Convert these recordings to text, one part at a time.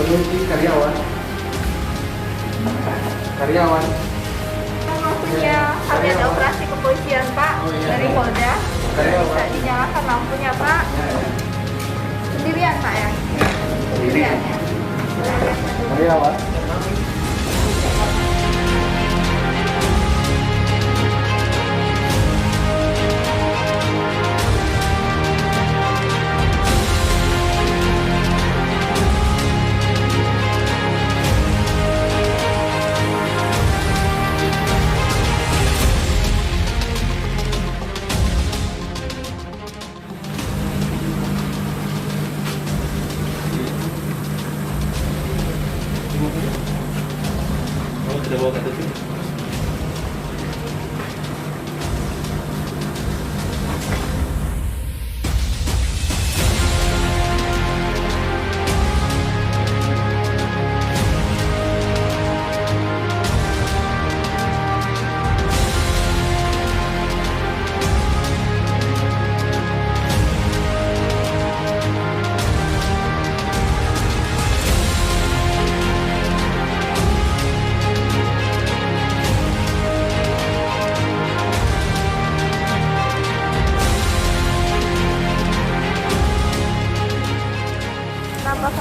Ini karyawan. Karyawan. Lampunya, kami ada operasi kepolisian Pak, Oh, iya. dari Polda. Karyawan. Bisa dinyalakan lampunya Pak. Sendirian Pak ya? Sendirian ya? Karyawan. Kamu sudah bawa KTP?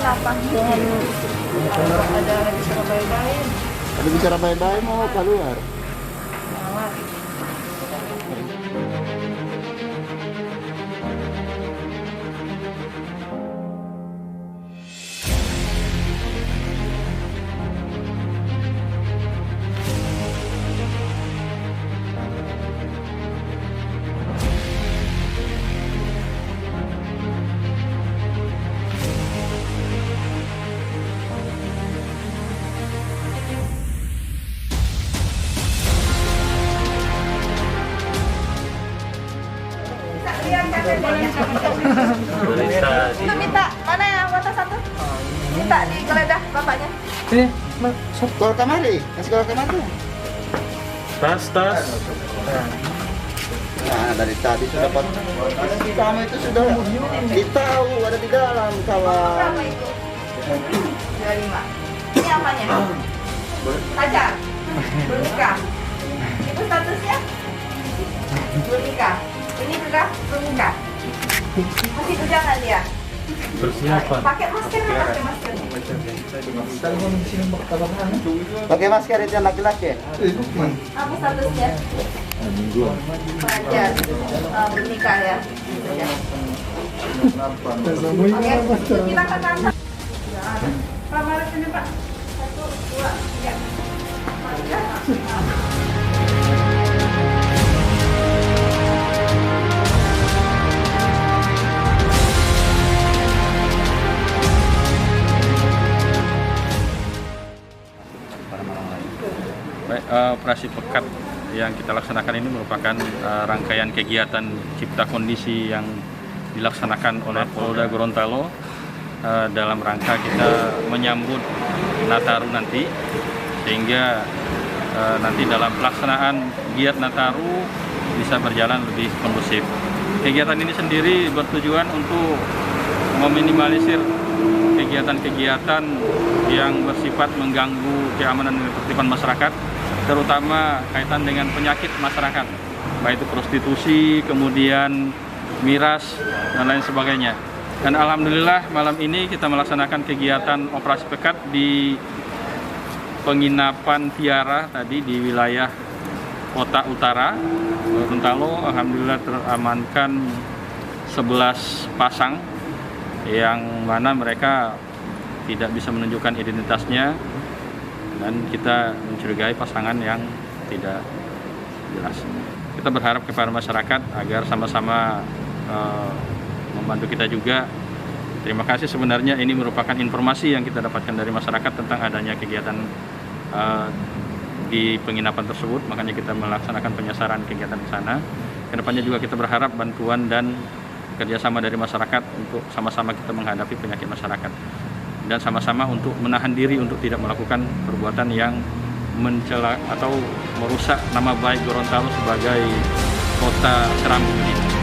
Kenapa? Ada lagi Surabaya lain. Ada bicara baik-baik mau keluar. Itu minta, mana ya anggota satu? Minta digeledah bapaknya. Ini, keluar kamari. Kasih keluar kamari. Tas. Nah, dari tadi sudah dapat. Kamu itu sudah ditahu ada di dalam kawan. Berapa itu? 25. Ini apanya? Pacar? Belum nikah? Itu statusnya? Belum nikah? Ini sudah belum nikah? Masih bujangan dia? Persiapan. Pakai masker nggak pakai masker? Pakai masker itu yang laki-laki. Apa statusnya? Pacar. Belum nikah ya? Oke, silakan tante. Lamaran ini Pak. 1, 2, 3. Baik, operasi pekat yang kita laksanakan ini merupakan rangkaian kegiatan cipta kondisi yang dilaksanakan oleh Polda Gorontalo dalam rangka kita menyambut Nataru nanti, sehingga nanti dalam pelaksanaan giat Nataru bisa berjalan lebih kondusif. Kegiatan ini sendiri bertujuan untuk meminimalisir kegiatan-kegiatan yang bersifat mengganggu keamanan dan ketertiban masyarakat, terutama kaitan dengan penyakit masyarakat, baik itu prostitusi, kemudian miras, dan lain sebagainya. Dan alhamdulillah malam ini kita melaksanakan kegiatan operasi pekat di penginapan Tiara tadi di wilayah Kota Utara Gorontalo. Alhamdulillah teramankan 11 pasang yang mana mereka tidak bisa menunjukkan identitasnya, dan kita mencurigai pasangan yang tidak jelas. Kita berharap kepada masyarakat agar sama-sama membantu kita juga. Terima kasih, sebenarnya ini merupakan informasi yang kita dapatkan dari masyarakat tentang adanya kegiatan di penginapan tersebut, makanya kita melaksanakan penyesaran kegiatan di sana. Kedepannya juga kita berharap bantuan dan kerjasama dari masyarakat untuk sama-sama kita menghadapi penyakit masyarakat, dan sama-sama untuk menahan diri untuk tidak melakukan perbuatan yang mencela atau merusak nama baik Gorontalo sebagai kota seram ini.